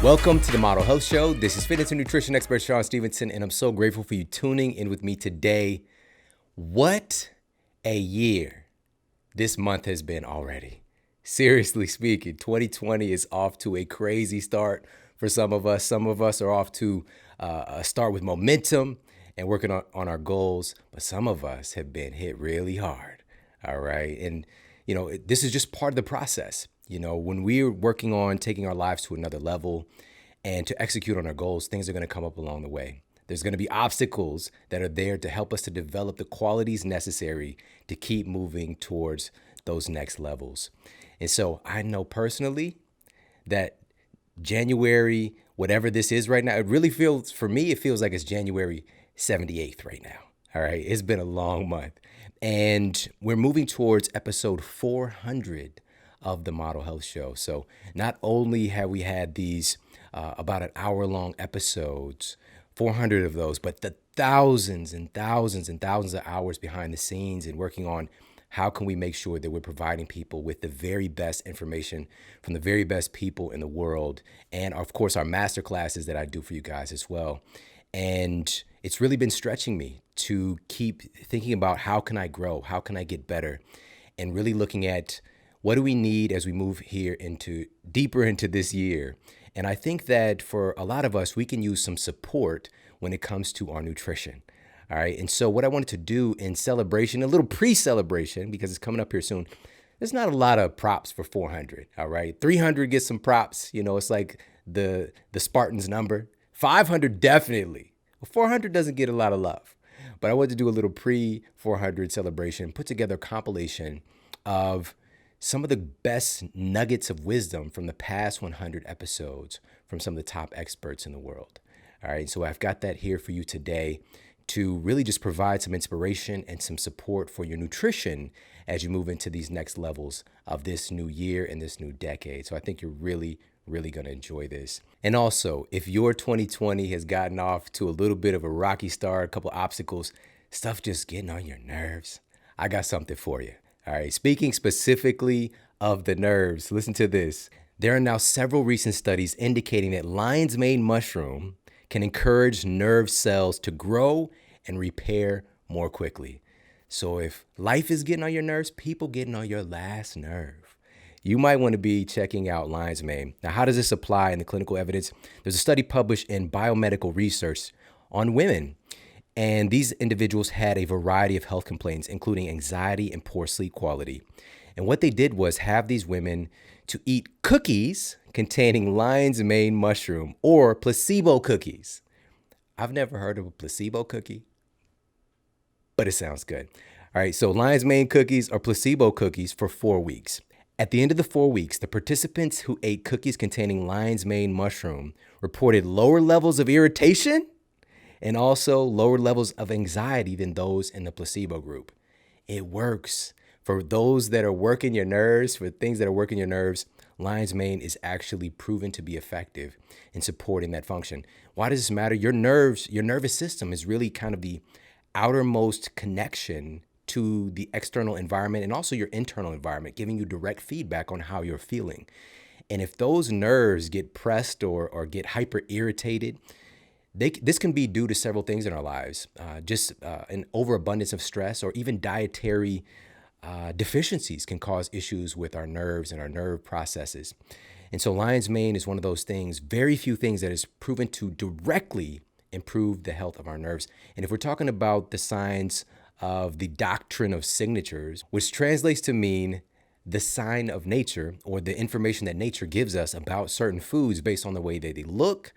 Welcome to the Model Health Show. This is fitness and nutrition expert Shawn Stevenson, and I'm so grateful for you tuning in with me today. What a year this month has been already. Seriously speaking, 2020 is off to a crazy start for some of us. Some of us are off to a start with momentum and working on our goals, but some of us have been hit really hard, all right? And, this is just part of the process. When we're working on taking our lives to another level and to execute on our goals, things are going to come up along the way. There's going to be obstacles that are there to help us to develop the qualities necessary to keep moving towards those next levels. And so I know personally that January, whatever this is right now, it really feels, for me, it feels like it's January 78th right now. All right. It's been a long month. And we're moving towards episode 400 of the Model Health Show. So not only have we had these about an hour-long episodes, 400 of those, but the thousands and thousands and thousands of hours behind the scenes and working on how can we make sure that we're providing people with the very best information from the very best people in the world. And of course, our master classes that I do for you guys as well. And it's really been stretching me to keep thinking about how can I grow? How can I get better? And really looking at what do we need as we move here deeper into this year? And I think that for a lot of us, we can use some support when it comes to our nutrition. All right. And so what I wanted to do in celebration, a little pre-celebration, because it's coming up here soon, there's not a lot of props for 400. All right. 300 gets some props. It's like the Spartans number. 500 definitely. 400 doesn't get a lot of love. But I wanted to do a little pre-400 celebration, put together a compilation of some of the best nuggets of wisdom from the past 100 episodes from some of the top experts in the world. All right, so I've got that here for you today to really just provide some inspiration and some support for your nutrition as you move into these next levels of this new year and this new decade. So I think you're really going to enjoy this. And also, if your 2020 has gotten off to a little bit of a rocky start, a couple obstacles, stuff just getting on your nerves, I got something for you. All right, speaking specifically of the nerves, listen to this. There are now several recent studies indicating that lion's mane mushroom can encourage nerve cells to grow and repair more quickly. So if life is getting on your nerves, people getting on your last nerve, you might want to be checking out lion's mane. Now, how does this apply in the clinical evidence? There's a study published in Biomedical Research on women. And these individuals had a variety of health complaints, including anxiety and poor sleep quality. And what they did was have these women to eat cookies containing lion's mane mushroom or placebo cookies. I've never heard of a placebo cookie, but it sounds good. All right, so lion's mane cookies or placebo cookies for 4 weeks. At the end of the 4 weeks, the participants who ate cookies containing lion's mane mushroom reported lower levels of irritation and also lower levels of anxiety than those in the placebo group. It works. For those that are working your nerves, for things that are working your nerves, lion's mane is actually proven to be effective in supporting that function. Why does this matter? Your nervous system is really kind of the outermost connection to the external environment and also your internal environment, giving you direct feedback on how you're feeling. And if those nerves get pressed or get hyper irritated, this can be due to several things in our lives, just an overabundance of stress or even dietary deficiencies can cause issues with our nerves and our nerve processes. And so lion's mane is one of those things, very few things that is proven to directly improve the health of our nerves. And if we're talking about the science of the doctrine of signatures, which translates to mean the sign of nature or the information that nature gives us about certain foods based on the way that they look,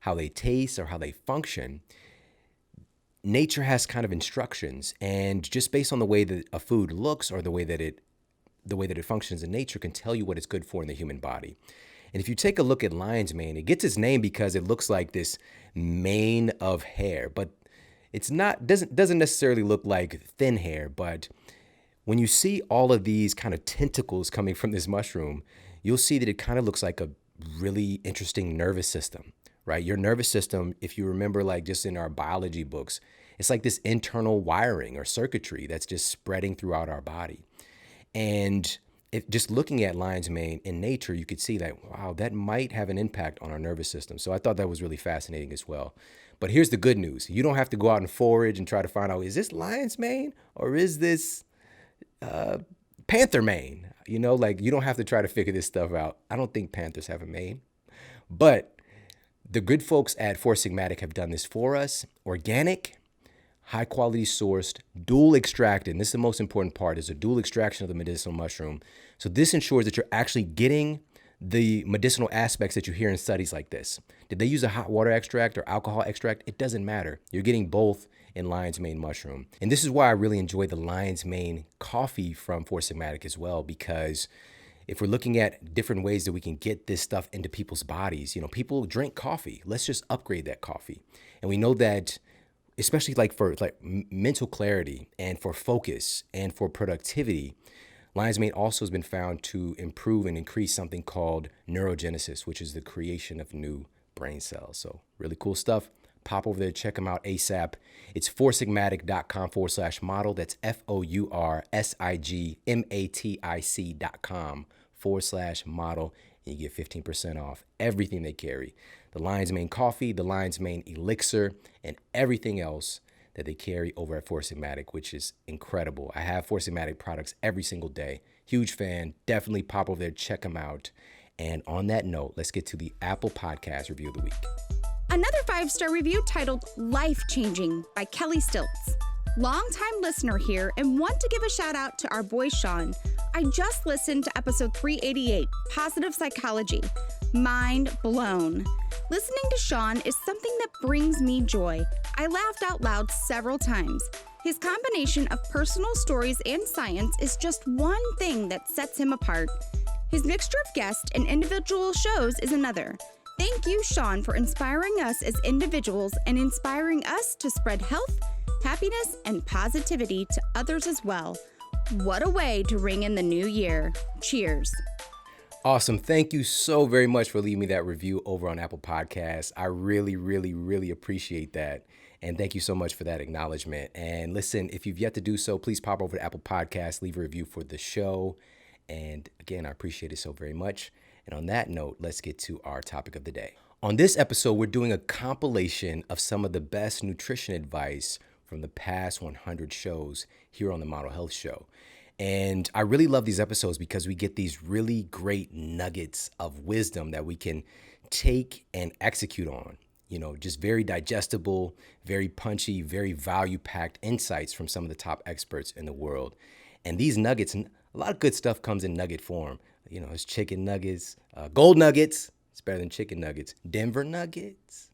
how they taste, or how they function, nature has kind of instructions, and just based on the way that a food looks or the way that it functions in nature can tell you what it's good for in the human body. And if you take a look at lion's mane, it gets its name because it looks like this mane of hair, but it's not doesn't necessarily look like thin hair. But when you see all of these kind of tentacles coming from this mushroom, you'll see that it kind of looks like a really interesting nervous system. Right? Your nervous system, if you remember, like just in our biology books, it's like this internal wiring or circuitry that's just spreading throughout our body. And if just looking at lion's mane in nature, you could see that, wow, that might have an impact on our nervous system. So I thought that was really fascinating as well. But here's the good news. You don't have to go out and forage and try to find out, is this lion's mane or is this panther mane? You know, like you don't have to try to figure this stuff out. I don't think panthers have a mane. But the good folks at foraged have done this for us. Organic, high quality sourced, dual extracted. And this is the most important part, is a dual extraction of the medicinal mushroom. So this ensures that you're actually getting the medicinal aspects that you hear in studies like this. Did they use a hot water extract or alcohol extract? It doesn't matter. You're getting both in lion's mane mushroom. And this is why I really enjoy the lion's mane coffee from foraged as well, because if we're looking at different ways that we can get this stuff into people's bodies, you know, people drink coffee. Let's just upgrade that coffee. And we know that, especially like for like mental clarity and for focus and for productivity, lion's mane also has been found to improve and increase something called neurogenesis, which is the creation of new brain cells. So really cool stuff. Pop over there, check them out ASAP. It's forsigmatic.com/model. That's FOURSIGMATIC.com/model. And you get 15% off everything they carry. The lion's mane coffee, the lion's mane elixir, and everything else that they carry over at foraged, which is incredible. I have foraged products every single day. Huge fan. Definitely pop over there, check them out. And on that note, let's get to the Apple Podcast Review of the Week. Another 5-star review titled Life Changing by Kelly Stilts. Longtime listener here and want to give a shout out to our boy Shawn. I just listened to episode 388, Positive Psychology. Mind blown. Listening to Shawn is something that brings me joy. I laughed out loud several times. His combination of personal stories and science is just one thing that sets him apart. His mixture of guest and individual shows is another. Thank you, Shawn, for inspiring us as individuals and inspiring us to spread health, happiness, and positivity to others as well. What a way to ring in the new year. Cheers. Awesome. Thank you so very much for leaving me that review over on Apple Podcasts. I really, really, really appreciate that. And thank you so much for that acknowledgement. And listen, if you've yet to do so, please pop over to Apple Podcasts, leave a review for the show. And again, I appreciate it so very much. And on that note, let's get to our topic of the day. On this episode, we're doing a compilation of some of the best nutrition advice from the past 100 shows here on the Model Health Show. And I really love these episodes because we get these really great nuggets of wisdom that we can take and execute on. You know, just very digestible, very punchy, very value-packed insights from some of the top experts in the world. And these nuggets, a lot of good stuff comes in nugget form. You know, it's chicken nuggets, gold nuggets. It's better than chicken nuggets. Denver nuggets.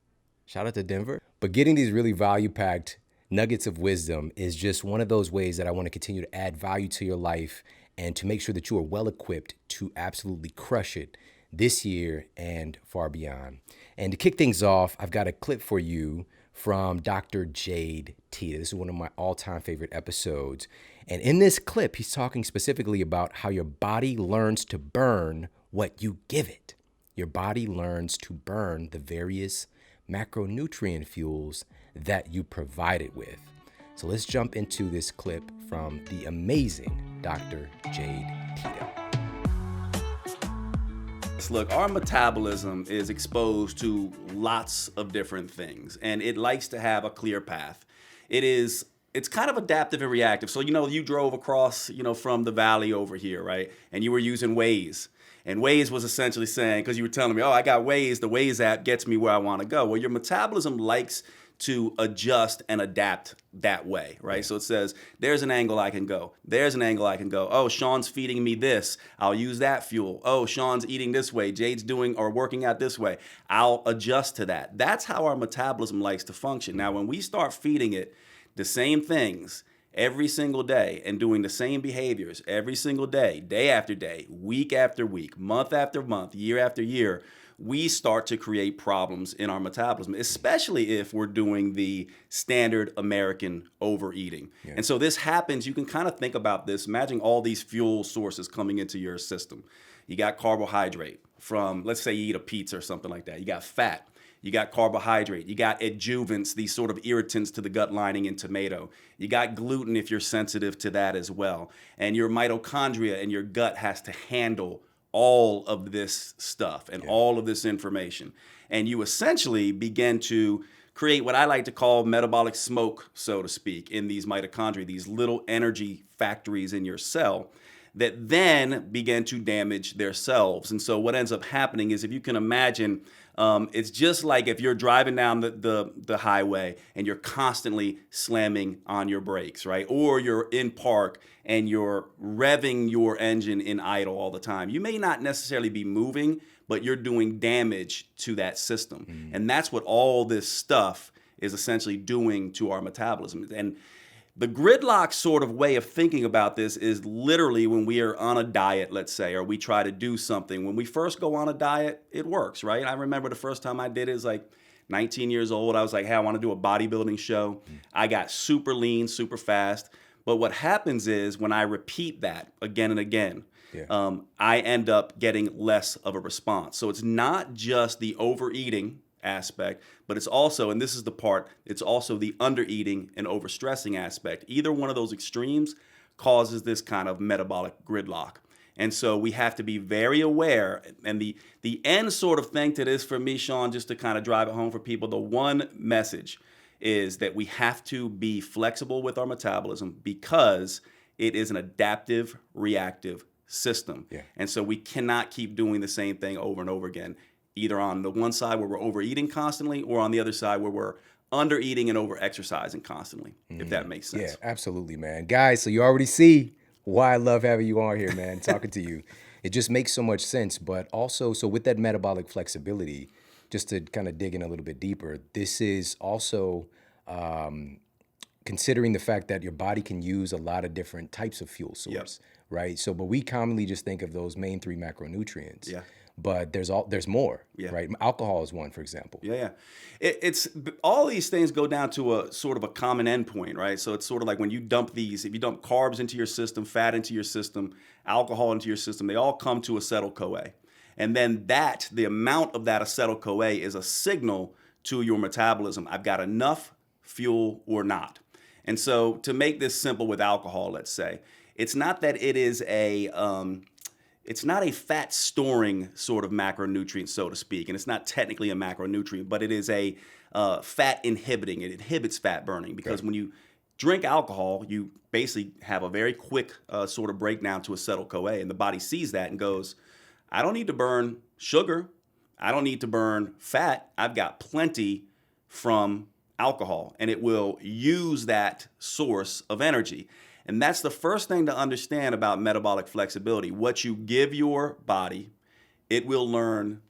Shout out to Denver. But getting these really value-packed nuggets of wisdom is just one of those ways that I want to continue to add value to your life and to make sure that you are well equipped to absolutely crush it this year and far beyond. And to kick things off, I've got a clip for you from Dr. Jade Teta. This is one of my all-time favorite episodes. And in this clip, he's talking specifically about how your body learns to burn what you give it. Your body learns to burn the various macronutrient fuels that you provide it with. So let's jump into this clip from the amazing Dr. Jade Teta. Look, our metabolism is exposed to lots of different things, and it likes to have a clear path. It's kind of adaptive and reactive. So, you drove across, from the valley over here, right? And you were using Waze. And Waze was essentially saying, because you were telling me, I got Waze, the Waze app gets me where I want to go. Well, your metabolism likes to adjust and adapt that way, right? So it says, there's an angle I can go. There's an angle I can go. Oh, Shawn's feeding me this. I'll use that fuel. Oh, Shawn's eating this way. Jade's doing or working out this way. I'll adjust to that. That's how our metabolism likes to function. Now, when we start feeding it the same things every single day and doing the same behaviors every single day, day after day, week after week, month after month, year after year, we start to create problems in our metabolism, especially if we're doing the standard American overeating. Yeah. And so this happens, you can kind of think about this, imagine all these fuel sources coming into your system. You got carbohydrate from, let's say you eat a pizza or something like that. You got fat. You got carbohydrate. You got adjuvants, these sort of irritants to the gut lining in tomato. You got gluten if you're sensitive to that as well. And your mitochondria and your gut has to handle all of this stuff and all of this information. And you essentially begin to create what I like to call metabolic smoke, so to speak, in these mitochondria, these little energy factories in your cell that then begin to damage their selves. And so what ends up happening is, if you can imagine, it's just like if you're driving down the highway and you're constantly slamming on your brakes, right? Or you're in park and you're revving your engine in idle all the time. You may not necessarily be moving, but you're doing damage to that system. And that's what all this stuff is essentially doing to our metabolism. And the gridlock sort of way of thinking about this is literally when we are on a diet, let's say, or we try to do something. When we first go on a diet, it works, right? I remember the first time I did it was like 19 years old. I was like, hey, I want to do a bodybuilding show. I got super lean, super fast. But what happens is when I repeat that again and again, I end up getting less of a response. So it's not just the overeating aspect, but it's also, and this is the part, it's also the undereating and overstressing aspect. Either one of those extremes causes this kind of metabolic gridlock. And so we have to be very aware. And the end sort of thing to this for me, Shawn, just to kind of drive it home for people, the one message is that we have to be flexible with our metabolism because it is an adaptive, reactive system. And so we cannot keep doing the same thing over and over again, either on the one side where we're overeating constantly or on the other side where we're undereating and over-exercising constantly, if that makes sense. Yeah, absolutely, man. Guys, so you already see why I love having you on here, man, talking to you. It just makes so much sense. But also, so with that metabolic flexibility, just to kind of dig in a little bit deeper, this is also considering the fact that your body can use a lot of different types of fuel source, right? So, but we commonly just think of those main three macronutrients. But there's more, right? Alcohol is one, for example. It's all these things go down to a sort of a common endpoint, right? So it's sort of like when you dump these, if you dump carbs into your system, fat into your system, alcohol into your system, they all come to acetyl-CoA. And then the amount of that acetyl-CoA is a signal to your metabolism. I've got enough fuel or not. And so to make this simple with alcohol, let's say, it's not that it is it's not a fat storing sort of macronutrient, so to speak, and it's not technically a macronutrient, but it is a fat inhibiting. It inhibits fat burning because when you drink alcohol, you basically have a very quick sort of breakdown to acetyl-CoA, and the body sees that and goes, I don't need to burn sugar. I don't need to burn fat. I've got plenty from alcohol, and it will use that source of energy. And that's the first thing to understand about metabolic flexibility. What you give your body, it will learn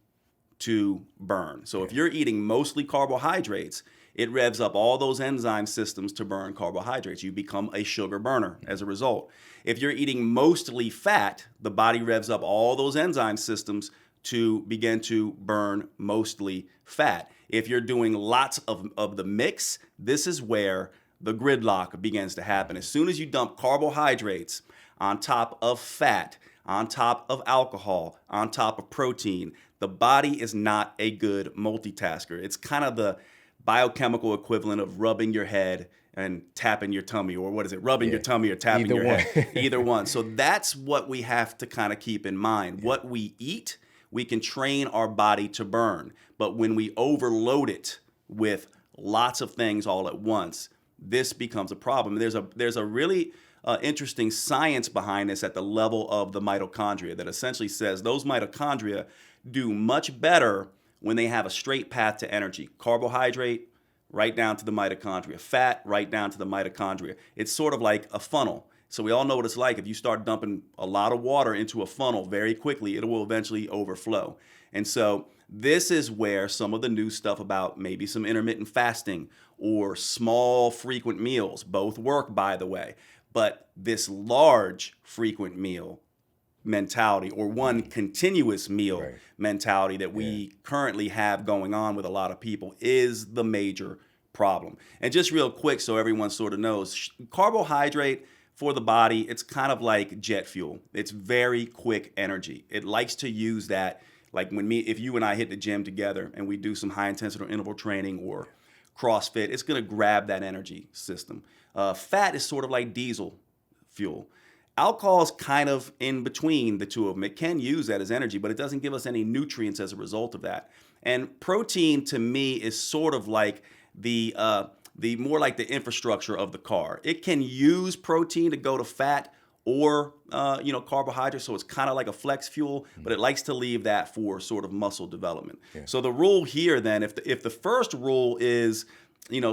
to burn. So if you're eating mostly carbohydrates, it revs up all those enzyme systems to burn carbohydrates. You become a sugar burner as a result. If you're eating mostly fat, the body revs up all those enzyme systems to begin to burn mostly fat. If you're doing lots of the mix, this is where the gridlock begins to happen. As soon as you dump carbohydrates on top of fat, on top of alcohol, on top of protein, the body is not a good multitasker. It's kind of the biochemical equivalent of rubbing your head and tapping your tummy, or what is it? Rubbing your tummy or tapping your head. Either one. So that's what we have to kind of keep in mind. What we eat, we can train our body to burn. But when we overload it with lots of things all at once, this becomes a problem. There's a really interesting science behind this at the level of the mitochondria that essentially says those mitochondria do much better when they have a straight path to energy. Carbohydrate, right down to the mitochondria. Fat, right down to the mitochondria. It's sort of like a funnel. So we all know what it's like. If you start dumping a lot of water into a funnel very quickly, it will eventually overflow. And so this is where some of the new stuff about maybe some intermittent fasting or small frequent meals, both work, by the way, but this large frequent meal mentality or one continuous meal mentality that we currently have going on with a lot of people is the major problem. And just real quick, so everyone sort of knows, carbohydrate for the body, it's kind of like jet fuel. It's very quick energy. It likes to use that Like if you and I hit the gym together and we do some high intensity or interval training or CrossFit, it's going to grab that energy system. Fat is sort of like diesel fuel. Alcohol is kind of in between the two of them. It can use that as energy, but it doesn't give us any nutrients as a result of that. And protein to me is sort of like the more like the infrastructure of the car. It can use protein to go to fat or carbohydrates, so it's kind of like a flex fuel, but it likes to leave that for sort of muscle development. Yeah. So the rule here then, if the first rule is,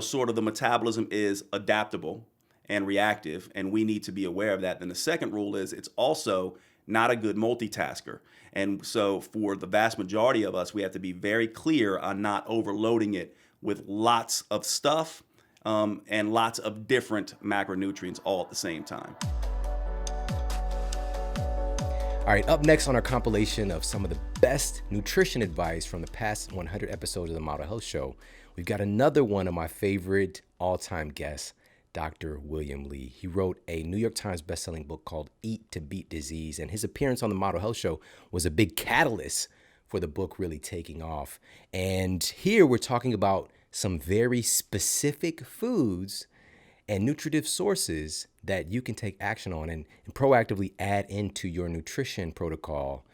sort of the metabolism is adaptable and reactive, and we need to be aware of that, then the second rule is it's also not a good multitasker. And so for the vast majority of us, we have to be very clear on not overloading it with lots of stuff and lots of different macronutrients all at the same time. All right, up next on our compilation of some of the best nutrition advice from the past 100 episodes of the Model Health Show, we've got another one of my favorite all-time guests, Dr. William Li. He wrote a New York Times bestselling book called Eat to Beat Disease, and his appearance on the Model Health Show was a big catalyst for the book really taking off. And here we're talking about some very specific foods and nutritive sources that you can take action on and proactively add into your nutrition protocol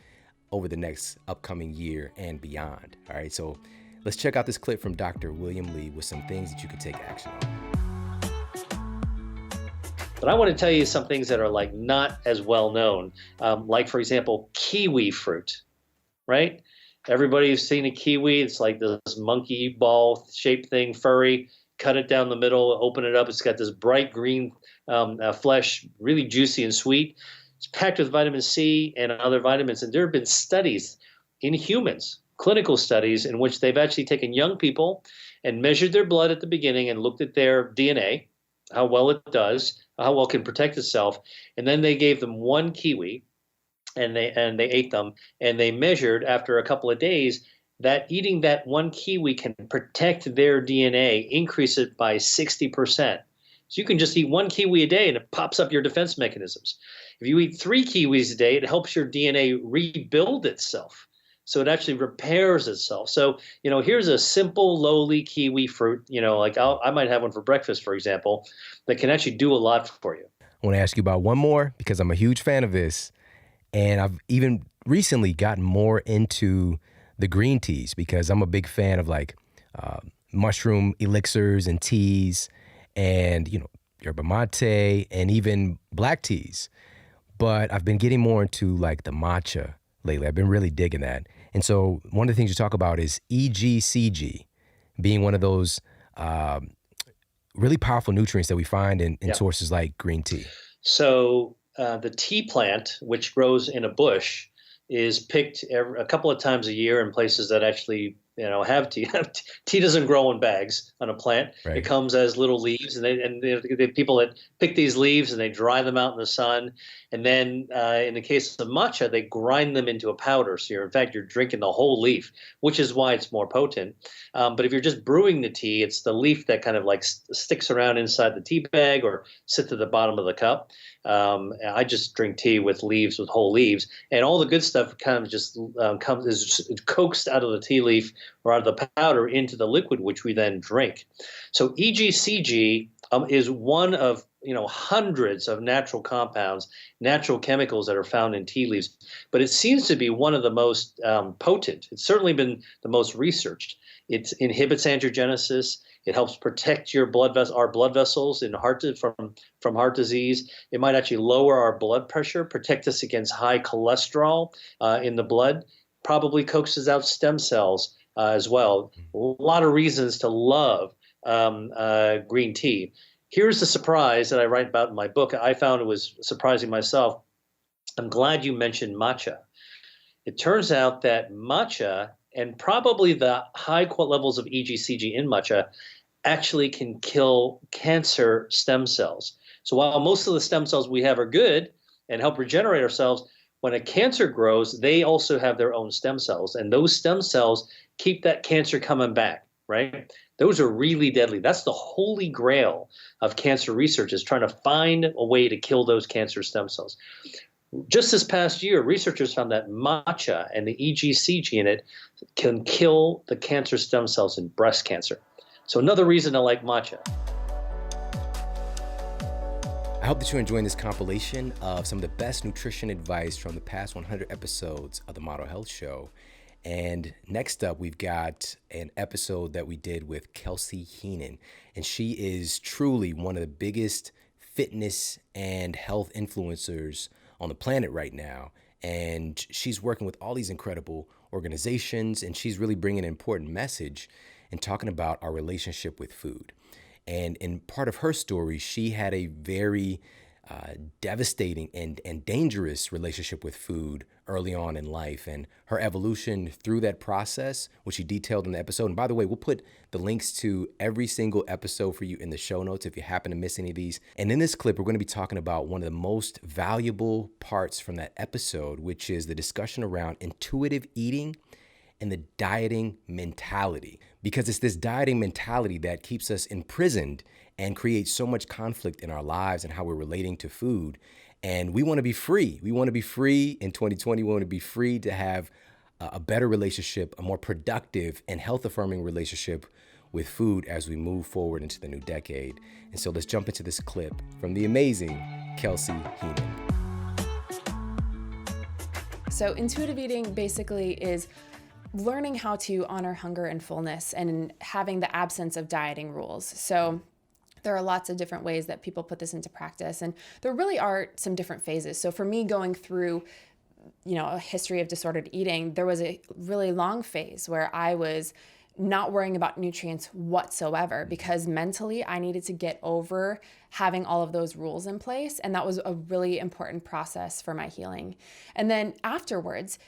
over the next upcoming year and beyond. All right, so let's check out this clip from Dr. William Li with some things that you can take action on. But I want to tell you some things that are like not as well known, like, for example, kiwi fruit, right? Everybody's seen a kiwi. It's like this monkey ball shaped thing, furry. Cut it down the middle, open it up. It's got this bright green flesh, really juicy and sweet. It's packed with vitamin C and other vitamins. And there have been studies in humans, clinical studies, in which they've actually taken young people and measured their blood at the beginning and looked at their DNA, how well it does, how well it can protect itself. And then they gave them one kiwi and they ate them. And they measured after a couple of days that eating that one kiwi can protect their DNA, increase it by 60%. So you can just eat one kiwi a day and it pops up your defense mechanisms. If you eat 3 kiwis a day, it helps your DNA rebuild itself. So it actually repairs itself. So, here's a simple, lowly kiwi fruit, like I might have one for breakfast, for example, that can actually do a lot for you. I want to ask you about one more because I'm a huge fan of this. And I've even recently gotten more into the green teas because I'm a big fan of mushroom elixirs and teas and, yerba mate and even black teas. But I've been getting more into the matcha lately. I've been really digging that. And so one of the things you talk about is ECGC being one of those really powerful nutrients that we find in sources like green tea. So the tea plant, which grows in a bush, is picked a couple of times a year in places that actually, have tea. Tea doesn't grow in bags on a plant. Right. It comes as little leaves, and the people that pick these leaves and they dry them out in the sun. And then in the case of matcha, they grind them into a powder. So in fact, you're drinking the whole leaf, which is why it's more potent. But if you're just brewing the tea, it's the leaf that kind of sticks around inside the tea bag or sits at the bottom of the cup. I just drink tea with whole leaves, and all the good stuff kind of just is coaxed out of the tea leaf or out of the powder into the liquid, which we then drink. So ECGC is one of hundreds of natural compounds, natural chemicals that are found in tea leaves, but it seems to be one of the most potent. It's certainly been the most researched. It inhibits angiogenesis. It helps protect our blood vessels from heart disease. It might actually lower our blood pressure, protect us against high cholesterol in the blood. Probably coaxes out stem cells as well. A lot of reasons to love green tea. Here's the surprise that I write about in my book. I found it was surprising myself. I'm glad you mentioned matcha. It turns out that matcha and probably the high levels of ECGC in matcha actually can kill cancer stem cells. So while most of the stem cells we have are good and help regenerate ourselves, when a cancer grows, they also have their own stem cells. And those stem cells keep that cancer coming back, right? Those are really deadly. That's the holy grail of cancer research, is trying to find a way to kill those cancer stem cells. Just this past year, researchers found that matcha and the EGC gene in it can kill the cancer stem cells in breast cancer. So another reason I like matcha. I hope that you're enjoying this compilation of some of the best nutrition advice from the past 100 episodes of the Model Health Show. And next up, we've got an episode that we did with Kelsey Heenan. And she is truly one of the biggest fitness and health influencers on the planet right now. And she's working with all these incredible organizations, and she's really bringing an important message and talking about our relationship with food. And in part of her story, she had a very devastating and dangerous relationship with food early on in life, and her evolution through that process, which she detailed in the episode. And by the way, we'll put the links to every single episode for you in the show notes if you happen to miss any of these. And in this clip, we're going to be talking about one of the most valuable parts from that episode, which is the discussion around intuitive eating and the dieting mentality. Because it's this dieting mentality that keeps us imprisoned and creates so much conflict in our lives and how we're relating to food. And we want to be free. We want to be free in 2020. We want to be free to have a better relationship, a more productive and health-affirming relationship with food as we move forward into the new decade. And so let's jump into this clip from the amazing Kelsey Heenan. So intuitive eating basically is learning how to honor hunger and fullness and having the absence of dieting rules. So there are lots of different ways that people put this into practice, and there really are some different phases. So for me, going through, a history of disordered eating, there was a really long phase where I was not worrying about nutrients whatsoever because mentally I needed to get over having all of those rules in place. And that was a really important process for my healing. And then afterwards,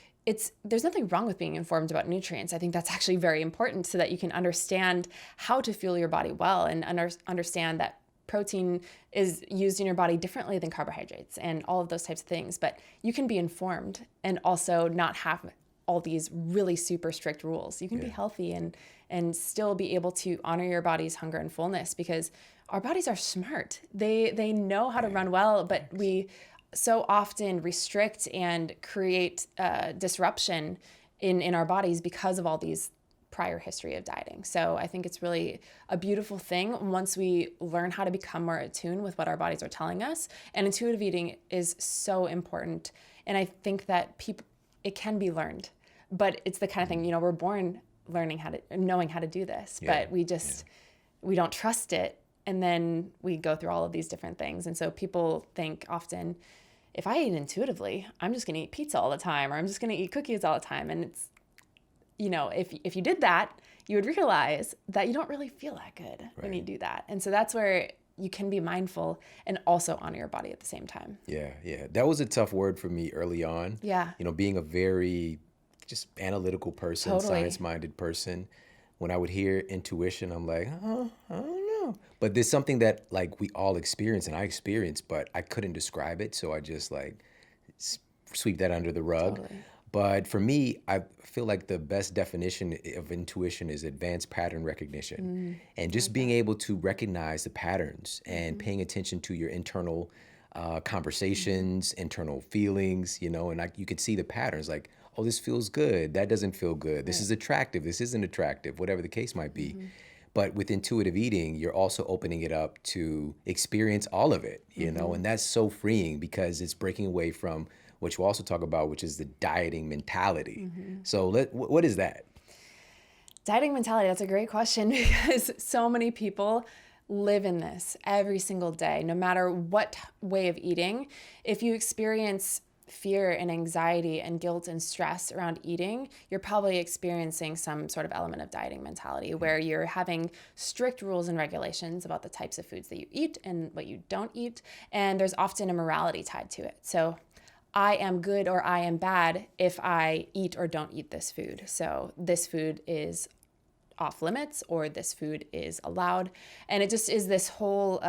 there's nothing wrong with being informed about nutrients. I think that's actually very important so that you can understand how to fuel your body well and understand that protein is used in your body differently than carbohydrates and all of those types of things. But you can be informed and also not have all these really super strict rules. You can be healthy and still be able to honor your body's hunger and fullness because our bodies are smart. They know how to run well, but we so often restrict and create disruption in our bodies because of all these prior history of dieting. So I think it's really a beautiful thing once we learn how to become more attuned with what our bodies are telling us. And intuitive eating is so important. And I think that it can be learned, but it's the kind of thing, we're born knowing how to do this, but we don't trust it. And then we go through all of these different things. And so people think often, if I eat intuitively, I'm just going to eat pizza all the time, or I'm just going to eat cookies all the time. And it's, if you did that, you would realize that you don't really feel that good when you do that. And so that's where you can be mindful and also honor your body at the same time. Yeah. That was a tough word for me early on. Yeah. Being a very just analytical person, science-minded person. When I would hear intuition, I'm like, I don't know. But there's something that we all experience, and I experienced, but I couldn't describe it. So I just sweep that under the rug. Totally. But for me, I feel like the best definition of intuition is advanced pattern recognition. And just being able to recognize the patterns and paying attention to your internal conversations, internal feelings, and you could see the patterns oh, this feels good. That doesn't feel good. This is attractive. This isn't attractive, whatever the case might be. But with intuitive eating, you're also opening it up to experience all of it, and that's so freeing because it's breaking away from what you also talk about, which is the dieting mentality. So what is that? Dieting mentality, that's a great question because so many people live in this every single day, no matter what way of eating. If you experience fear and anxiety and guilt and stress around eating, you're probably experiencing some sort of element of dieting mentality where you're having strict rules and regulations about the types of foods that you eat and what you don't eat. And there's often a morality tied to it. So I am good or I am bad if I eat or don't eat this food. So this food is off limits or this food is allowed. And it just is this whole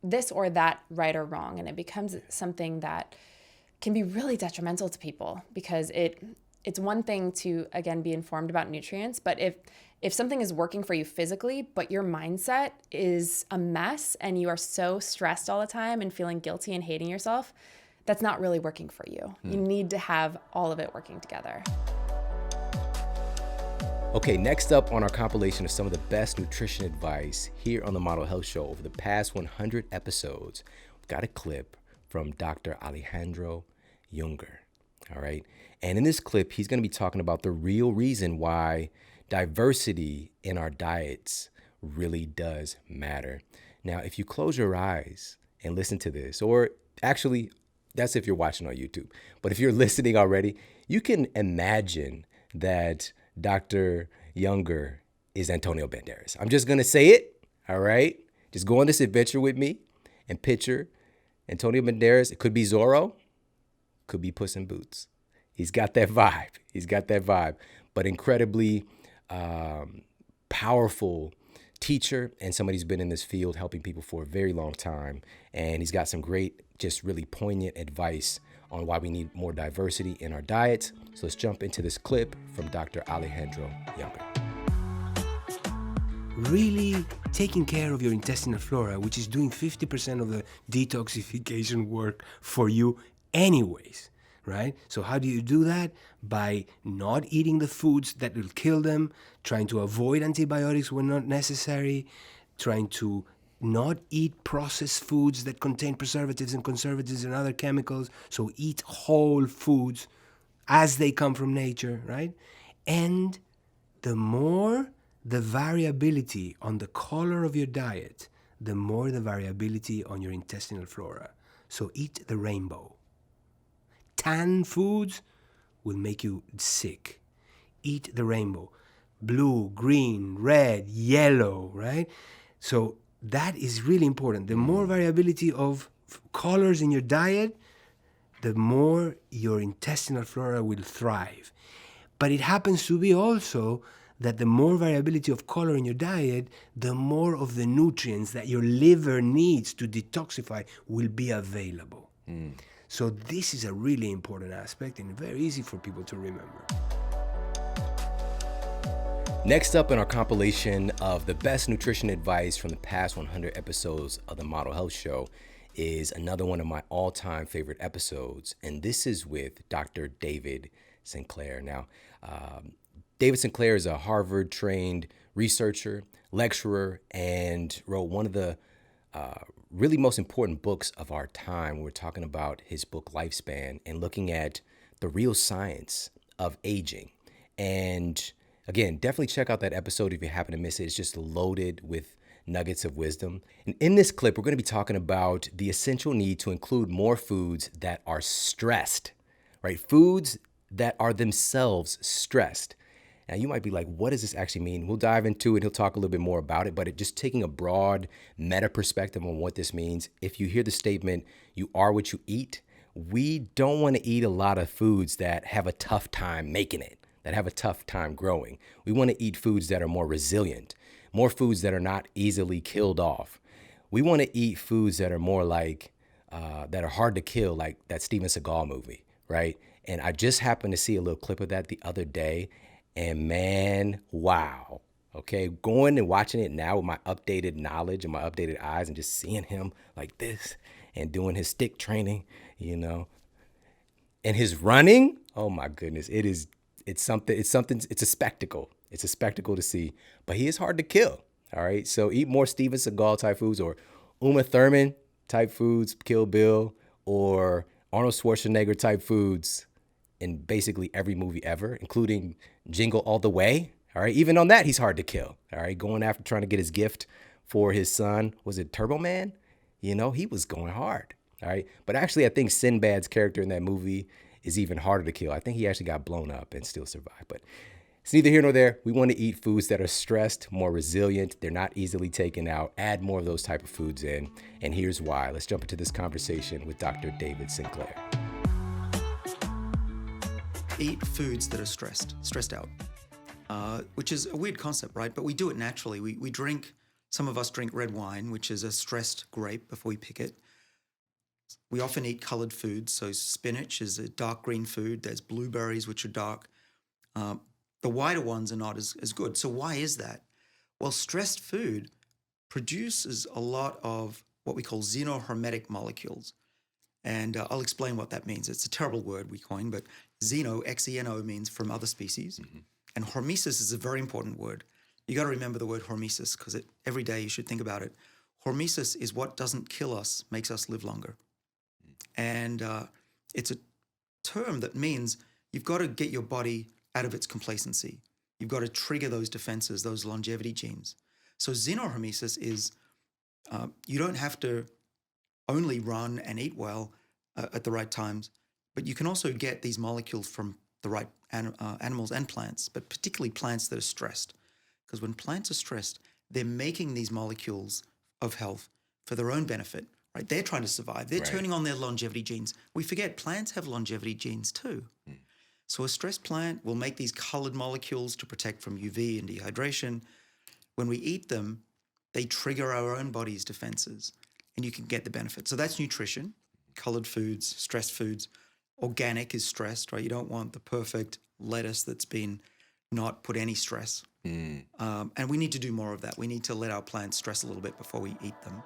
this or that right or wrong. And it becomes something that can be really detrimental to people because it's one thing to, again, be informed about nutrients, but if something is working for you physically, but your mindset is a mess and you are so stressed all the time and feeling guilty and hating yourself, that's not really working for you. You need to have all of it working together. Okay, next up on our compilation of some of the best nutrition advice here on the Model Health Show over the past 100 episodes, we've got a clip from Dr. Alejandro Junger, all right? And in this clip, he's gonna be talking about the real reason why diversity in our diets really does matter. Now, if you close your eyes and listen to this, or actually, that's if you're watching on YouTube, but if you're listening already, you can imagine that Dr. Junger is Antonio Banderas. I'm just gonna say it, all right? Just go on this adventure with me and picture Antonio Banderas. It could be Zorro, could be Puss in Boots. He's got that vibe. But incredibly powerful teacher and somebody who's been in this field helping people for a very long time. And he's got some great, just really poignant advice on why we need more diversity in our diets. So let's jump into this clip from Dr. Alejandro Junger. Really taking care of your intestinal flora, which is doing 50% of the detoxification work for you anyways, right? So how do you do that? By not eating the foods that will kill them, trying to avoid antibiotics when not necessary, trying to not eat processed foods that contain preservatives and conservatives and other chemicals. So eat whole foods as they come from nature, right? And the more the variability on the color of your diet, the more the variability on your intestinal flora. So eat the rainbow. Tan foods will make you sick. Eat the rainbow. Blue, green, red, yellow, right? So that is really important. The more variability of colors in your diet, the more your intestinal flora will thrive. But it happens to be also that the more variability of color in your diet, the more of the nutrients that your liver needs to detoxify will be available. So this is a really important aspect and very easy for people to remember. Next up in our compilation of the best nutrition advice from the past 100 episodes of the Model Health Show is another one of my all-time favorite episodes, and this is with Dr. David Sinclair. Now, David Sinclair is a Harvard-trained researcher, lecturer, and wrote one of the really most important books of our time. We're talking about his book Lifespan and looking at the real science of aging. And again, definitely check out that episode if you happen to miss it. It's just loaded with nuggets of wisdom. And in this clip, we're going to be talking about the essential need to include more foods that are stressed, right? Foods that are themselves stressed. Now, you might be like, what does this actually mean? We'll dive into it. He'll talk a little bit more about it, but just taking a broad meta perspective on what this means. If you hear the statement, you are what you eat, we don't want to eat a lot of foods that have a tough time making it, that have a tough time growing. We want to eat foods that are more resilient, more foods that are not easily killed off. We want to eat foods that are more like, that are hard to kill, like that Steven Seagal movie, right? And I just happened to see a little clip of that the other day. And man, wow. Okay, going and watching it now with my updated knowledge and my updated eyes and just seeing him like this and doing his stick training, you know, and his running. Oh my goodness. It's a spectacle. It's a spectacle to see, but he is hard to kill. All right. So eat more Steven Seagal type foods or Uma Thurman type foods, Kill Bill, or Arnold Schwarzenegger type foods in basically every movie ever, including Jingle All the Way. All right. Even on that, he's hard to kill. All right. Going after trying to get his gift for his son. Was it Turbo Man? You know, he was going hard. All right. But actually, I think Sinbad's character in that movie is even harder to kill. I think he actually got blown up and still survived. But it's neither here nor there. We want to eat foods that are stressed, more resilient. They're not easily taken out. Add more of those type of foods in. And here's why. Let's jump into this conversation with Dr. David Sinclair. Eat foods that are stressed out, which is a weird concept, right? But we do it naturally. We drink, some of us drink red wine, which is a stressed grape before we pick it. We often eat colored foods. So spinach is a dark green food. There's blueberries, which are dark. The whiter ones are not as good. So why is that? Well, stressed food produces a lot of what we call xenohormetic molecules. And I'll explain what that means. It's a terrible word we coined, but xeno, X-E-N-O, means from other species. And hormesis is a very important word. You got to remember the word hormesis because every day you should think about it. Hormesis is what doesn't kill us, makes us live longer. And it's a term that means you've got to get your body out of its complacency. You've got to trigger those defenses, those longevity genes. So xenohormesis is you don't have to only run and eat well at the right times, but you can also get these molecules from the right animals and plants, but particularly plants that are stressed. Because when plants are stressed, they're making these molecules of health for their own benefit, right? They're trying to survive. They're turning on their longevity genes. We forget plants have longevity genes too. So a stressed plant will make these colored molecules to protect from UV and dehydration. When we eat them, they trigger our own body's defenses, and you can get the benefit. So that's nutrition, colored foods, stressed foods. Organic is stressed, right? You don't want the perfect lettuce that's been not put any stress. And we need to do more of that. We need to let our plants stress a little bit before we eat them.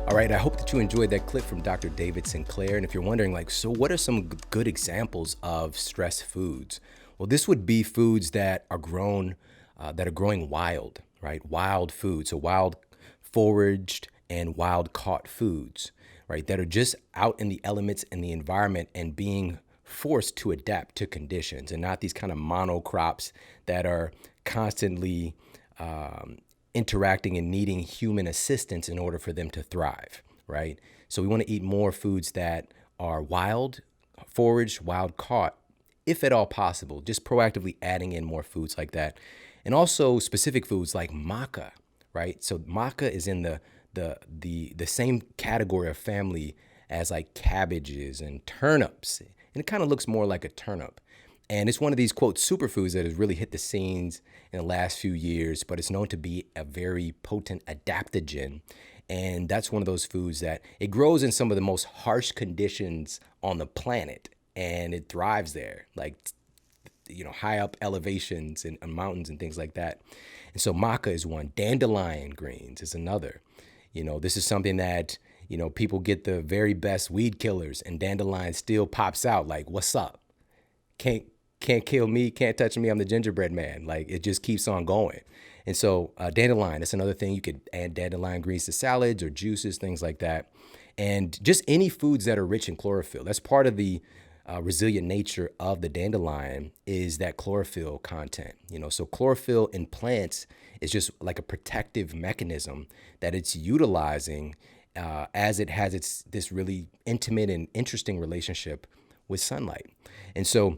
All right, I hope that you enjoyed that clip from Dr. David Sinclair. And if you're wondering, so what are some good examples of stress foods? Well, this would be foods that are growing wild, right? Wild foods, so wild foraged and wild caught foods, right? That are just out in the elements and the environment and being forced to adapt to conditions, and not these kind of monocrops that are constantly interacting and needing human assistance in order for them to thrive, right? So we want to eat more foods that are wild, foraged, wild caught, if at all possible, just proactively adding in more foods like that. And also specific foods like maca, right? So maca is in the same category of family as like cabbages and turnips. And it kind of looks more like a turnip. And it's one of these, quote, superfoods that has really hit the scenes in the last few years, but it's known to be a very potent adaptogen. And that's one of those foods that it grows in some of the most harsh conditions on the planet, and it thrives there, like, high up elevations and mountains and things like that. And so maca is one. Dandelion greens is another. This is something that, people get the very best weed killers, and dandelion still pops out like, what's up? Can't kill me, can't touch me, I'm the gingerbread man. Like, it just keeps on going. And so dandelion, that's another thing. You could add dandelion greens to salads or juices, things like that. And just any foods that are rich in chlorophyll. That's part of the resilient nature of the dandelion, is that chlorophyll content. So chlorophyll in plants is just like a protective mechanism that it's utilizing as it has this really intimate and interesting relationship with sunlight. And so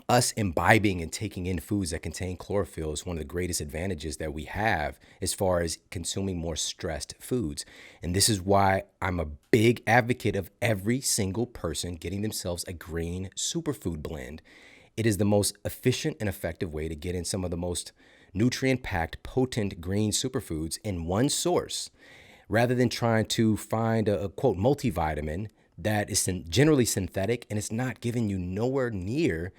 us imbibing and taking in foods that contain chlorophyll is one of the greatest advantages that we have as far as consuming more stressed foods. And this is why I'm a big advocate of every single person getting themselves a green superfood blend. It is the most efficient and effective way to get in some of the most nutrient-packed, potent green superfoods in one source, rather than trying to find a quote, multivitamin that is generally synthetic and it's not giving you nowhere near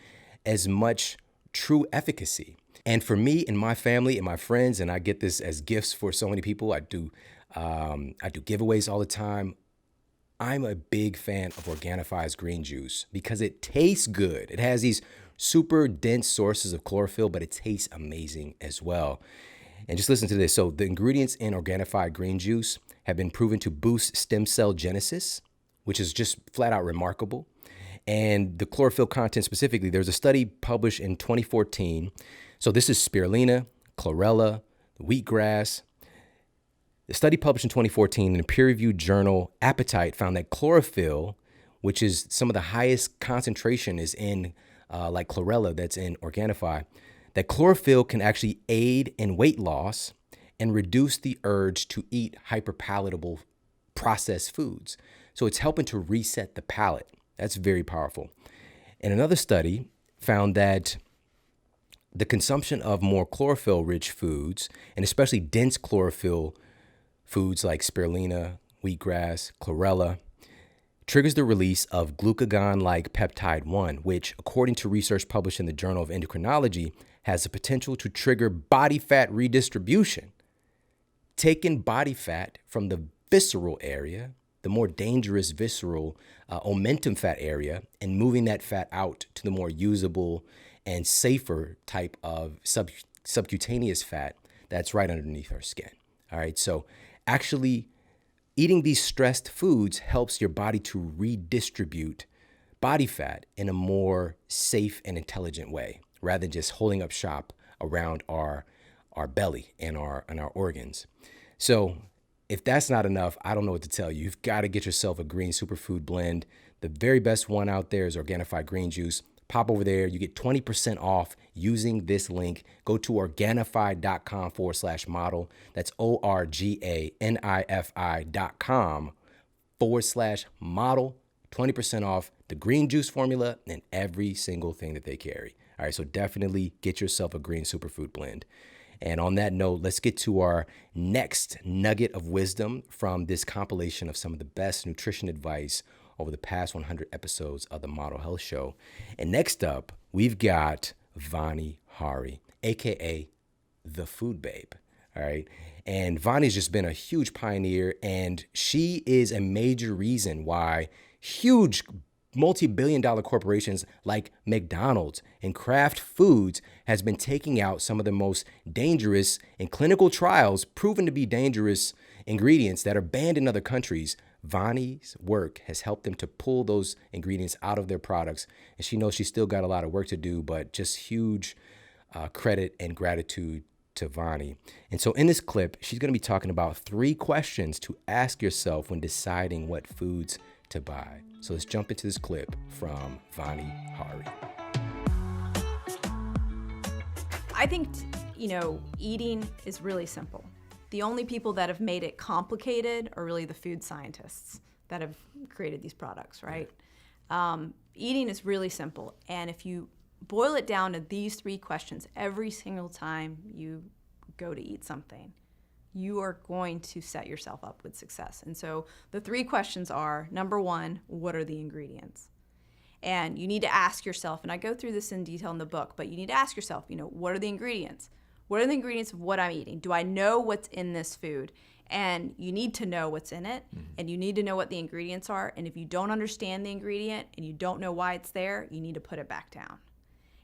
as much true efficacy. And for me and my family and my friends, and I get this as gifts for so many people, I do giveaways all the time. I'm a big fan of Organifi's green juice because it tastes good. It has these super dense sources of chlorophyll, but it tastes amazing as well. And just listen to this. So the ingredients in Organifi green juice have been proven to boost stem cell genesis, which is just flat out remarkable. And the chlorophyll content specifically, there's a study published in 2014. So this is spirulina, chlorella, wheatgrass. The study published in 2014 in a peer-reviewed journal, Appetite, found that chlorophyll, which is some of the highest concentration is in like chlorella that's in Organifi, that chlorophyll can actually aid in weight loss and reduce the urge to eat hyperpalatable processed foods. So it's helping to reset the palate. That's very powerful. And another study found that the consumption of more chlorophyll-rich foods, and especially dense chlorophyll foods like spirulina, wheatgrass, chlorella, triggers the release of glucagon-like peptide 1, which, according to research published in the Journal of Endocrinology, has the potential to trigger body fat redistribution. Taking body fat from the visceral area the more dangerous visceral omentum fat area and moving that fat out to the more usable and safer type of subcutaneous fat that's right underneath our skin. All right, so actually eating these stressed foods helps your body to redistribute body fat in a more safe and intelligent way, rather than just holding up shop around our belly and our organs. So if that's not enough, I don't know what to tell you. You've got to get yourself a green superfood blend. The very best one out there is Organifi Green Juice. Pop over there. You get 20% off using this link. Go to Organifi.com/model. That's Organifi.com/model. 20% off the green juice formula and every single thing that they carry. All right, so definitely get yourself a green superfood blend. And on that note, let's get to our next nugget of wisdom from this compilation of some of the best nutrition advice over the past 100 episodes of the Model Health Show. And next up, we've got Vani Hari, aka the Food Babe. All right. And Vani's just been a huge pioneer, and she is a major reason why huge multi-billion-dollar corporations like McDonald's and Kraft Foods has been taking out some of the most dangerous in clinical trials, proven to be dangerous ingredients that are banned in other countries. Vani's work has helped them to pull those ingredients out of their products. And she knows she's still got a lot of work to do, but just huge credit and gratitude to Vani. And so in this clip, she's going to be talking about 3 questions to ask yourself when deciding what foods to buy. So let's jump into this clip from Vani Hari. I think, eating is really simple. The only people that have made it complicated are really the food scientists that have created these products, right? Eating is really simple. And if you boil it down to these 3 questions every single time you go to eat something, you are going to set yourself up with success. And so the 3 questions are, number 1, what are the ingredients? And you need to ask yourself, and I go through this in detail in the book, but you need to ask yourself, what are the ingredients? What are the ingredients of what I'm eating? Do I know what's in this food? And you need to know what's in it, and you need to know what the ingredients are. And if you don't understand the ingredient and you don't know why it's there, you need to put it back down.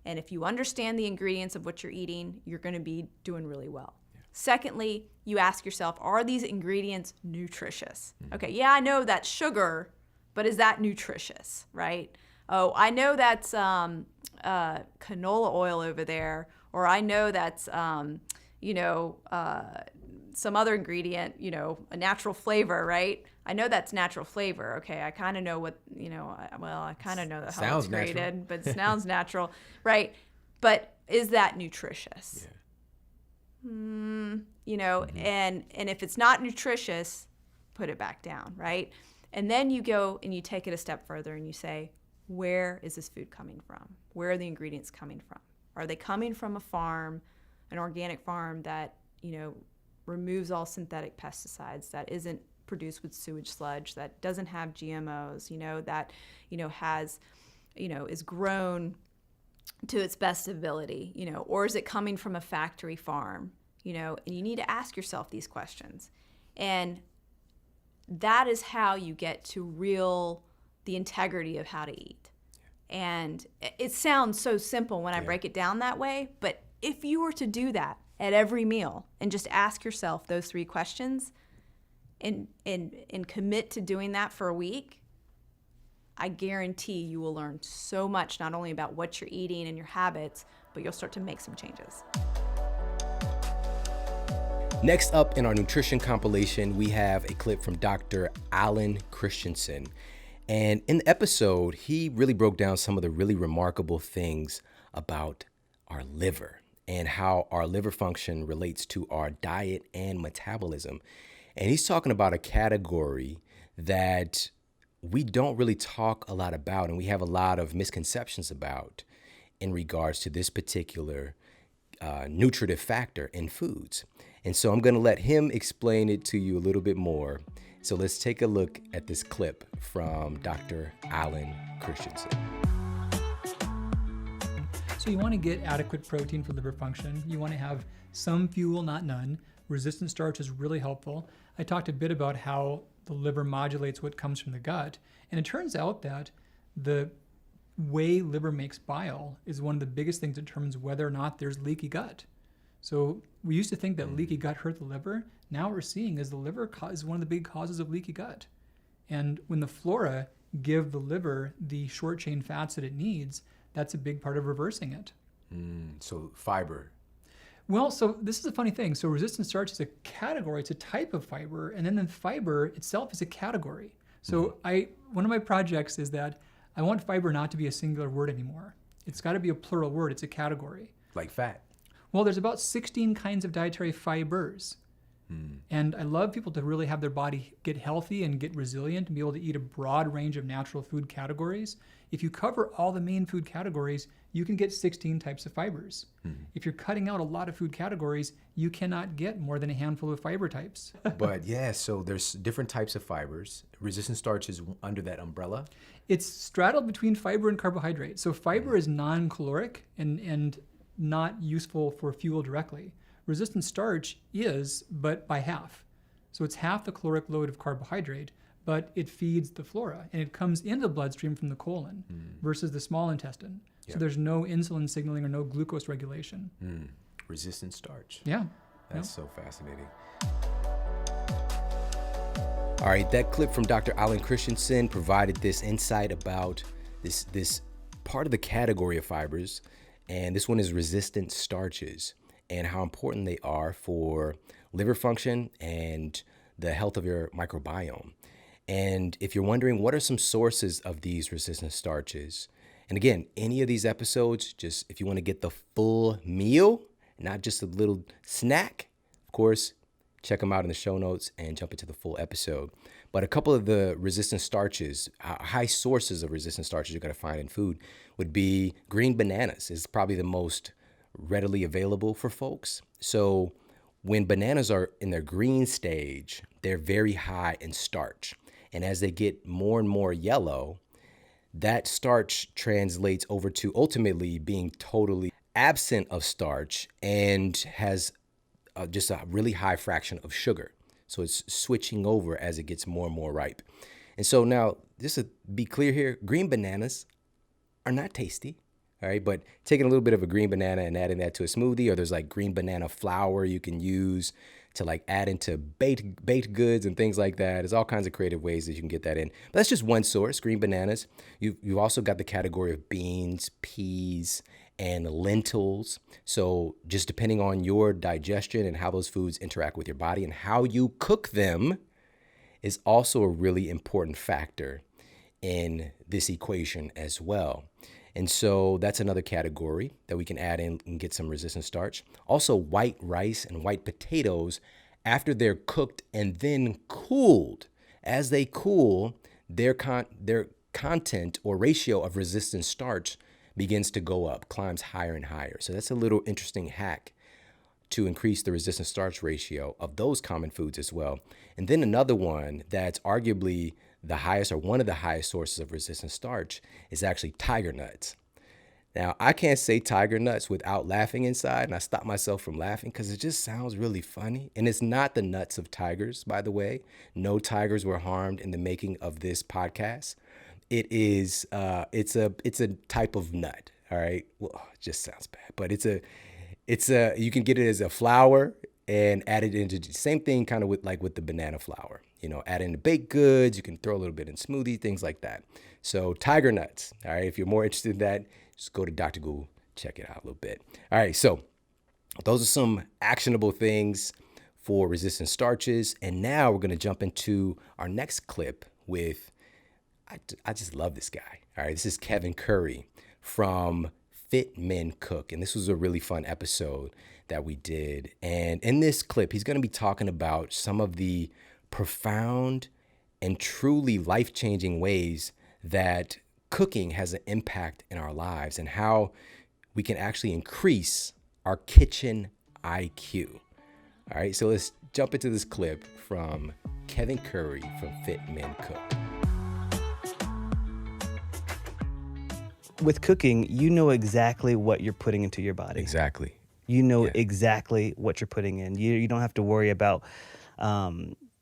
And if you understand the ingredients of what you're eating, you're going to be doing really well. Secondly, you ask yourself, are these ingredients nutritious? Okay, yeah, I know that's sugar, but is that nutritious, right? Oh, I know that's canola oil over there, or I know that's, some other ingredient, a natural flavor, right? I know that's natural flavor. Okay, I kind of know what, I kind of know how it's created, but it sounds natural, right? But is that nutritious? Yeah. And if it's not nutritious, put it back down, right? And then you go and you take it a step further and you say, where is this food coming from? Where are the ingredients coming from? Are they coming from a farm, an organic farm that, removes all synthetic pesticides, that isn't produced with sewage sludge, that doesn't have GMOs, that, has, is grown to its best ability, or is it coming from a factory farm, and you need to ask yourself these questions. And that is how you get to the integrity of how to eat. And it sounds so simple when I break it down that way, but if you were to do that at every meal and just ask yourself those 3 questions and commit to doing that for a week, I guarantee you will learn so much, not only about what you're eating and your habits, but you'll start to make some changes. Next up in our nutrition compilation, we have a clip from Dr. Alan Christensen. And in the episode, he really broke down some of the really remarkable things about our liver and how our liver function relates to our diet and metabolism. And he's talking about a category that we don't really talk a lot about, and we have a lot of misconceptions about in regards to this particular nutritive factor in foods. And so I'm going to let him explain it to you a little bit more. So let's take a look at this clip from Dr. Alan Christensen. So you want to get adequate protein for liver function. You want to have some fuel, not none. Resistant starch is really helpful. I talked a bit about how the liver modulates what comes from the gut. And it turns out that the way liver makes bile is one of the biggest things that determines whether or not there's leaky gut. So we used to think that leaky gut hurt the liver. Now what we're seeing is the liver is one of the big causes of leaky gut. And when the flora give the liver the short chain fats that it needs, that's a big part of reversing it. So fiber. Well, so this is a funny thing. So resistant starch is a category, it's a type of fiber, and then the fiber itself is a category. So one of my projects is that I want fiber not to be a singular word anymore. It's got to be a plural word, it's a category. Like fat. Well, there's about 16 kinds of dietary fibers. And I love people to really have their body get healthy and get resilient and be able to eat a broad range of natural food categories. If you cover all the main food categories, you can get 16 types of fibers. If you're cutting out a lot of food categories, you cannot get more than a handful of fiber types. But yeah, so there's different types of fibers. Resistant starch is under that umbrella. It's straddled between fiber and carbohydrate. So fiber is non-caloric and not useful for fuel directly. Resistant starch is, but by half. So it's half the caloric load of carbohydrate, but it feeds the flora, and it comes into the bloodstream from the colon versus the small intestine. So there's no insulin signaling or no glucose regulation. Resistant starch. Yeah. That's so fascinating. All right, that clip from Dr. Alan Christensen provided this insight about this part of the category of fibers, and this one is resistant starches, and how important they are for liver function and the health of your microbiome. And if you're wondering what are some sources of these resistant starches, and again, any of these episodes, just if you want to get the full meal, not just a little snack, of course, check them out in the show notes and jump into the full episode. But a couple of the resistant starches, high sources of resistant starches you're going to find in food would be green bananas is probably the most readily available for folks. So when bananas are in their green stage, they're very high in starch. And as they get more and more yellow, that starch translates over to ultimately being totally absent of starch and has just a really high fraction of sugar. So it's switching over as it gets more and more ripe. And so now, just to be clear here, green bananas are not tasty. All right, but taking a little bit of a green banana and adding that to a smoothie, or there's like green banana flour you can use to like add into baked goods and things like that. There's all kinds of creative ways that you can get that in. But that's just one source, green bananas. You've also got the category of beans, peas, and lentils. So just depending on your digestion and how those foods interact with your body and how you cook them is also a really important factor in this equation as well. And so that's another category that we can add in and get some resistant starch. Also, white rice and white potatoes, after they're cooked and then cooled, as they cool, their content or ratio of resistant starch begins to go up, climbs higher and higher. So that's a little interesting hack to increase the resistant starch ratio of those common foods as well. And then another one that's arguably the highest or one of the highest sources of resistant starch is actually tiger nuts. Now, I can't say tiger nuts without laughing inside, and I stop myself from laughing because it just sounds really funny. And it's not the nuts of tigers, by the way. No tigers were harmed in the making of this podcast. It is, it's a type of nut. All right. Well, it just sounds bad, but it's a, you can get it as a flour and add it into the same thing kind of with the banana flour, add in the baked goods. You can throw a little bit in smoothie, things like that. So tiger nuts. All right. If you're more interested in that, just go to Dr. Google, check it out a little bit. All right. So those are some actionable things for resistant starches. And now we're going to jump into our next clip with, I just love this guy. All right. This is Kevin Curry from Fit Men Cook. And this was a really fun episode that we did. And in this clip, he's going to be talking about some of the profound and truly life-changing ways that cooking has an impact in our lives and how we can actually increase our kitchen IQ. All right, so let's jump into this clip from Kevin Curry from Fit Men Cook. With cooking, you know exactly what you're putting into your body. Exactly. You know exactly what you're putting in. You don't have to worry about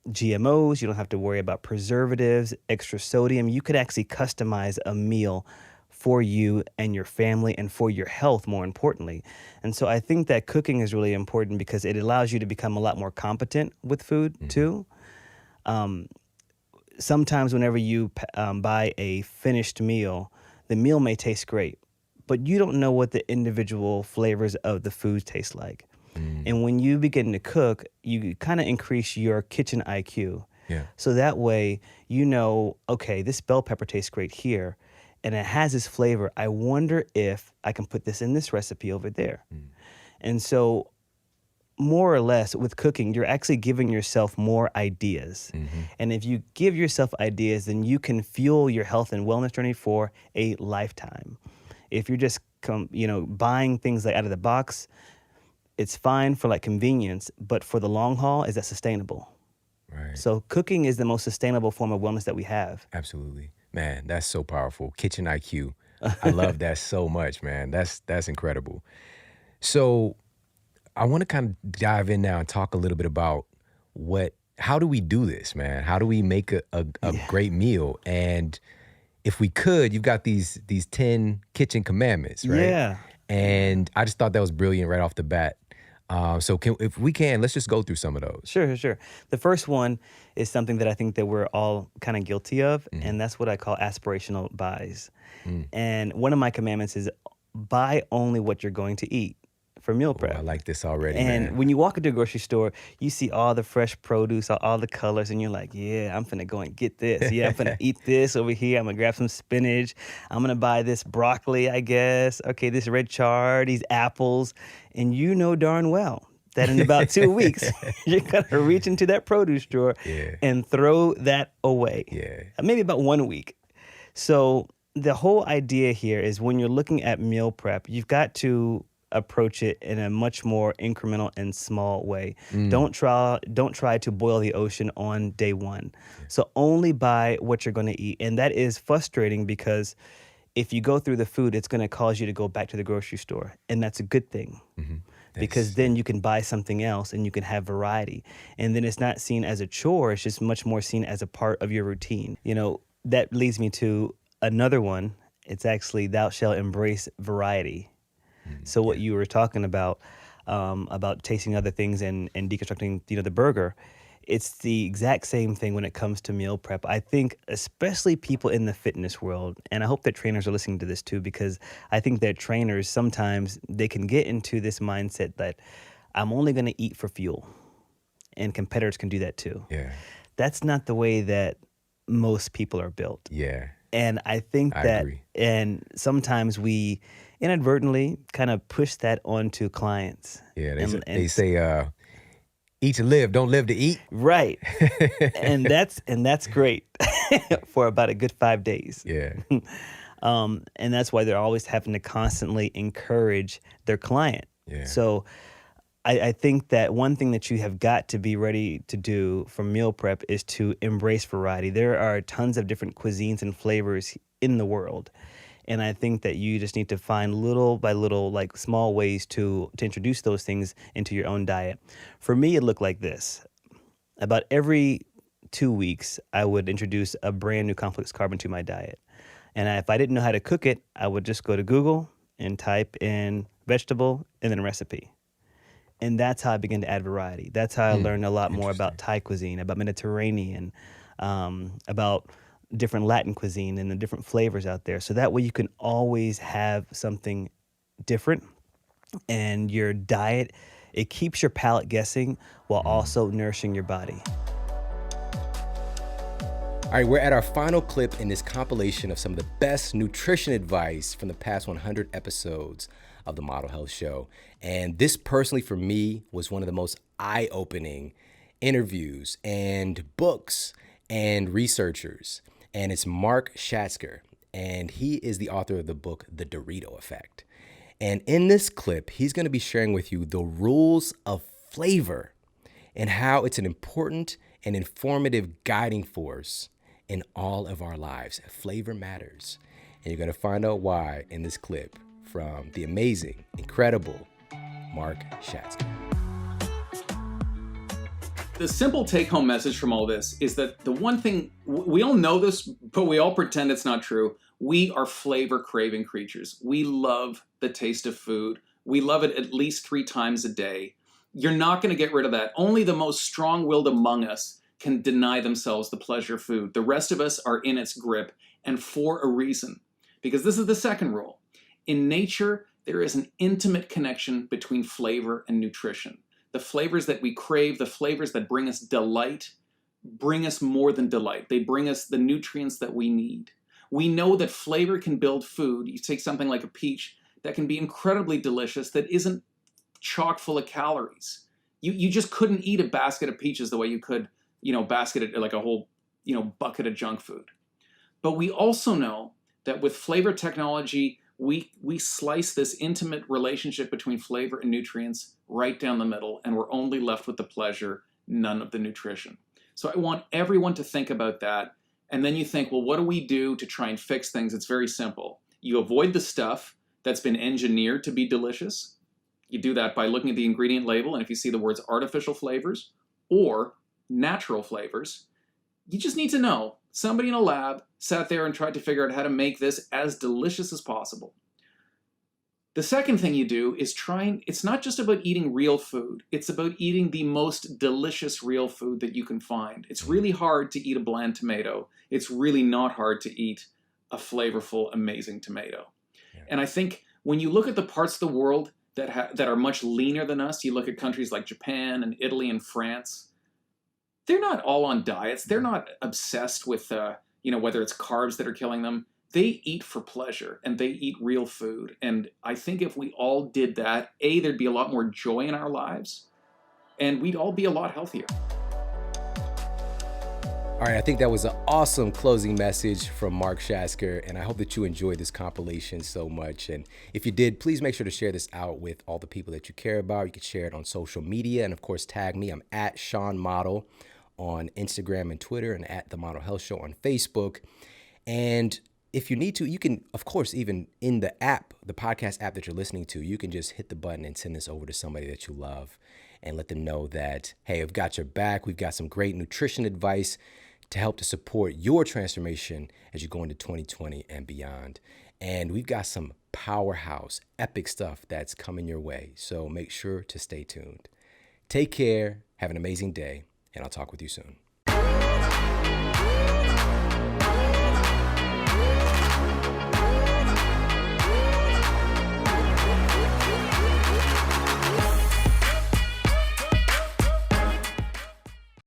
GMOs. You don't have to worry about preservatives, extra sodium. You could actually customize a meal for you and your family and for your health, more importantly. And so I think that cooking is really important because it allows you to become a lot more competent with food too. Sometimes whenever you buy a finished meal, the meal may taste great, but you don't know what the individual flavors of the food taste like. And when you begin to cook, you kind of increase your kitchen IQ. Yeah. So that way, you know, okay, this bell pepper tastes great here, and it has this flavor. I wonder if I can put this in this recipe over there. And so more or less with cooking, you're actually giving yourself more ideas. And if you give yourself ideas, then you can fuel your health and wellness journey for a lifetime. If you're just buying things like out of the box, it's fine for like convenience, but for the long haul, is that sustainable? Right. So cooking is the most sustainable form of wellness that we have. Absolutely. Man, that's so powerful. Kitchen IQ. I love that so much, man. That's incredible. So I want to kind of dive in now and talk a little bit about how do we do this, man? How do we make a great meal? And if we could, you've got these 10 kitchen commandments, right? Yeah. And I just thought that was brilliant right off the bat. So if we can, let's just go through some of those. Sure. The first one is something that I think that we're all kind of guilty of, and that's what I call aspirational buys. And one of my commandments is buy only what you're going to eat for meal prep. I like this already, And man. when you walk into a grocery store, you see all the fresh produce, all the colors, and you're like, yeah, I'm finna go and get this. Yeah, I'm finna eat this over here. I'm gonna grab some spinach. I'm gonna buy this broccoli, I guess. Okay, this red chard, these apples. And you know darn well that in about 2 weeks, you're gonna reach into that produce drawer and throw that away. Yeah. Maybe about 1 week. So the whole idea here is when you're looking at meal prep, you've got to approach it in a much more incremental and small way. Don't try to boil the ocean on day one. So only buy what you're going to eat. And that is frustrating because if you go through the food, it's going to cause you to go back to the grocery store. And that's a good thing. Because then you can buy something else and you can have variety. And then it's not seen as a chore, it's just much more seen as a part of your routine. You know, that leads me to another one. It's actually thou shalt embrace variety. So what you were talking about tasting other things and deconstructing, the burger, it's the exact same thing when it comes to meal prep. I think especially people in the fitness world, and I hope that trainers are listening to this too, because I think that trainers sometimes they can get into this mindset that I'm only going to eat for fuel, and competitors can do that too. Yeah. That's not the way that most people are built. Yeah. And I think I that, agree. and sometimes we inadvertently kind of push that onto clients. Yeah, they say, eat to live, don't live to eat. Right. and that's great for about a good 5 days. Yeah. And that's why they're always having to constantly encourage their client. Yeah. So I think that one thing that you have got to be ready to do for meal prep is to embrace variety. There are tons of different cuisines and flavors in the world. And I think that you just need to find little by little, like small ways to introduce those things into your own diet. For me, it looked like this. About every 2 weeks, I would introduce a brand new complex carb into my diet. And if I didn't know how to cook it, I would just go to Google and type in vegetable and then recipe. And that's how I began to add variety. That's how I learned a lot more about Thai cuisine, about Mediterranean, about different Latin cuisine and the different flavors out there. So that way you can always have something different. And your diet, it keeps your palate guessing while also nourishing your body. All right, we're at our final clip in this compilation of some of the best nutrition advice from the past 100 episodes of the Model Health Show. And this personally for me was one of the most eye-opening interviews and books and researchers. And it's Mark Schatzker, and he is the author of the book, The Dorito Effect. And in this clip, he's gonna be sharing with you the rules of flavor and how it's an important and informative guiding force in all of our lives. Flavor matters. And you're gonna find out why in this clip from the amazing, incredible Mark Schatzker. The simple take-home message from all this is that the one thing, we all know this, but we all pretend it's not true. We are flavor-craving creatures. We love the taste of food. We love it at least 3 times a day. You're not going to get rid of that. Only the most strong-willed among us can deny themselves the pleasure of food. The rest of us are in its grip, and for a reason. Because this is the second rule. In nature, there is an intimate connection between flavor and nutrition. The flavors that we crave, the flavors that bring us delight, bring us more than delight. They bring us the nutrients that we need. We know that flavor can build food. You take something like a peach that can be incredibly delicious that isn't chock full of calories. You just couldn't eat a basket of peaches the way you could, like a whole, bucket of junk food. But we also know that with flavor technology, we slice this intimate relationship between flavor and nutrients right down the middle, and we're only left with the pleasure, none of the nutrition. So I want everyone to think about that. And then you think, well, what do we do to try and fix things? It's very simple. You avoid the stuff that's been engineered to be delicious. You do that by looking at the ingredient label, and if you see the words artificial flavors or natural flavors, you just need to know somebody in a lab sat there and tried to figure out how to make this as delicious as possible. The second thing you do is it's not just about eating real food, it's about eating the most delicious real food that you can find. It's really hard to eat a bland tomato. It's really not hard to eat a flavorful, amazing tomato. Yeah. And I think when you look at the parts of the world that are much leaner than us, you look at countries like Japan and Italy and France, they're not all on diets. They're not obsessed with, whether it's carbs that are killing them. They eat for pleasure and they eat real food. And I think if we all did that, there'd be a lot more joy in our lives and we'd all be a lot healthier. All right, I think that was an awesome closing message from Mark Shasker, and I hope that you enjoyed this compilation so much. And if you did, please make sure to share this out with all the people that you care about. You can share it on social media, and of course, tag me. I'm at Shawn Model on Instagram and Twitter, and at The Model Health Show on Facebook. And if you need to, you can, of course, even in the app, the podcast app that you're listening to, you can just hit the button and send this over to somebody that you love and let them know that, hey, I've got your back. We've got some great nutrition advice to help to support your transformation as you go into 2020 and beyond. And we've got some powerhouse, epic stuff that's coming your way. So make sure to stay tuned. Take care, have an amazing day, and I'll talk with you soon.